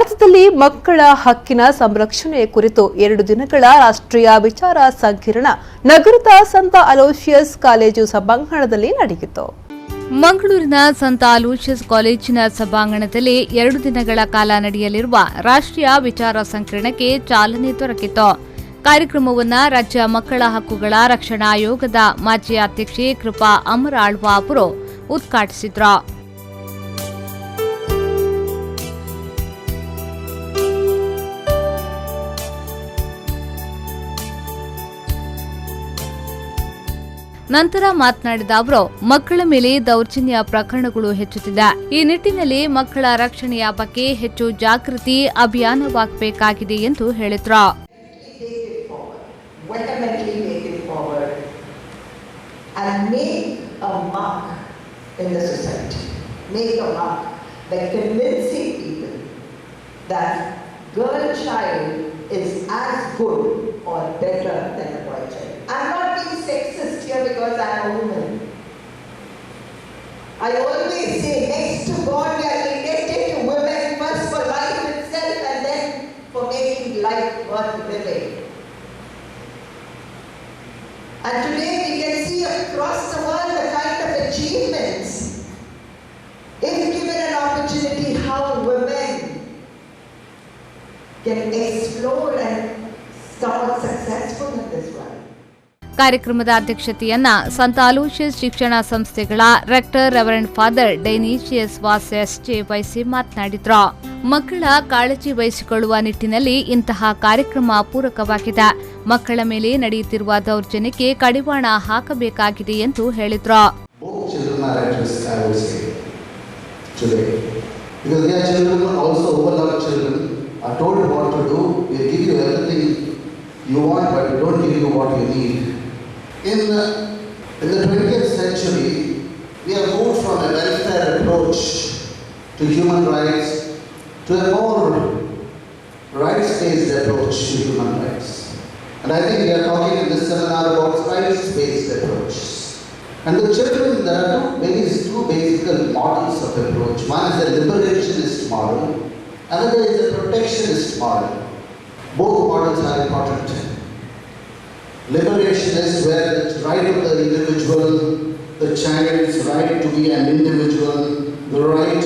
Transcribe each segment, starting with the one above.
ಭಾರತದಲ್ಲಿ ಮಕ್ಕಳ ಹಕ್ಕಿನ ಸಂರಕ್ಷಣೆ ಕುರಿತು 2 ದಿನಗಳ ರಾಷ್ಟ್ರೀಯ ವಿಚಾರ ಸಂಕಿರಣ ನಗರದ ಸಂತ ಅಲೋಷಿಯಸ್ ಕಾಲೇಜು ಸಭಾಂಗಣದಲ್ಲಿ ನಡೆಯಿತು. ಮಂಗಳೂರಿನ ಸಂತ ಅಲೋಷಿಯಸ್ ಕಾಲೇಜಿನ ಸಭಾಂಗಣದಲ್ಲಿ 2 ದಿನಗಳ ಕಾಲ ನಡೆಯಲಿರುವ ರಾಷ್ಟ್ರೀಯ ವಿಚಾರ ಸಂಕಿರಣಕ್ಕೆ ಚಾಲನೆ ದೊರಕಿತು. ಕಾರ್ಯಕ್ರಮವನ್ನು ರಾಜ್ಯ ಮಕ್ಕಳ ಹಕ್ಕುಗಳ ರಕ್ಷಣಾ ಆಯೋಗದ ಮಾಜಿ ಅಧ್ಯಕ್ಷೆ ಕೃಪಾ ಅಮರಾಳ್ವ ಅವರು ಉದ್ಘಾಟಿಸಿದರು. ನಂತರ ಮಾತನಾಡಿದ ಅವರು, ಮಕ್ಕಳ ಮೇಲೆ ದೌರ್ಜನ್ಯ ಪ್ರಕರಣಗಳು ಹೆಚ್ಚುತ್ತಿದೆ. ಈ ನಿಟ್ಟಿನಲ್ಲಿ ಮಕ್ಕಳ ರಕ್ಷಣೆಯ ಬಗ್ಗೆ ಹೆಚ್ಚು ಜಾಗೃತಿ ಅಭಿಯಾನವಾಗಬೇಕಾಗಿದೆ ಎಂದು ಹೇಳಿದರು. I'm not being sexist here because I am a woman. I always say, next to God, we are indebted to women first for life itself and then for making life worth living. And today we can see across the world the kind of achievements, if given an opportunity, how women can explore and somewhat successful in this world. ಕಾರ್ಯಕ್ರಮದ ಅಧ್ಯಕ್ಷತೆಯನ್ನ ಸಂತ Aloysius ಶಿಕ್ಷಣ ಸಂಸ್ಥೆಗಳ rector reverend father ಡೈನೀಶಿಯಸ್ ವಾಸ್ಯಸ್ಜೆ ವಹಿಸಿ ಮಾತನಾಡಿದರು. ಮಕ್ಕಳ ಕಾಳಜಿ ವಹಿಸಿಕೊಳ್ಳುವ ನಿಟ್ಟಿನಲ್ಲಿ ಇಂತಹ ಕಾರ್ಯಕ್ರಮ ಪೂರಕವಾಗಿದೆ. ಮಕ್ಕಳ ಮೇಲೆ ನಡೆಯುತ್ತಿರುವ ದೌರ್ಜನ್ಯಕ್ಕೆ ಕಡಿವಾಣ ಹಾಕಬೇಕಾಗಿದೆ ಎಂದು ಹೇಳಿದರು. In the 20th century, we have moved from a welfare approach to human rights to a more rights-based approach to human rights. And I think we are talking in this seminar about rights-based approach. And the children, there are two basic models of approach. One is a liberationist model, another is a protectionist model. Both models are important. Liberation is where the right of the individual, the child's right to be an individual, the right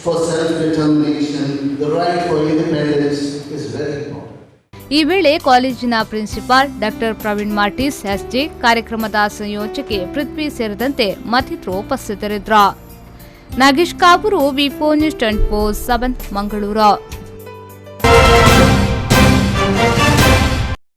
for self-determination, the right for independence is very important. ಈ ವೇಳೆ ಕಾಲೇಜಿನ principal doctor Praveen ಮಾರ್ಟಿಸ್ SJ, ಕಾರ್ಯಕ್ರಮದ ಸಂಯೋಜಕಿ ಪೃಥ್ವಿ ಸೇರಿದಂತೆ ಮತ್ತಿತರರು ಉಪಸ್ಥಿತರಿದ್ದರು. Nagesh Kaburu, ವಿ4 news 24/7 Mangaluru.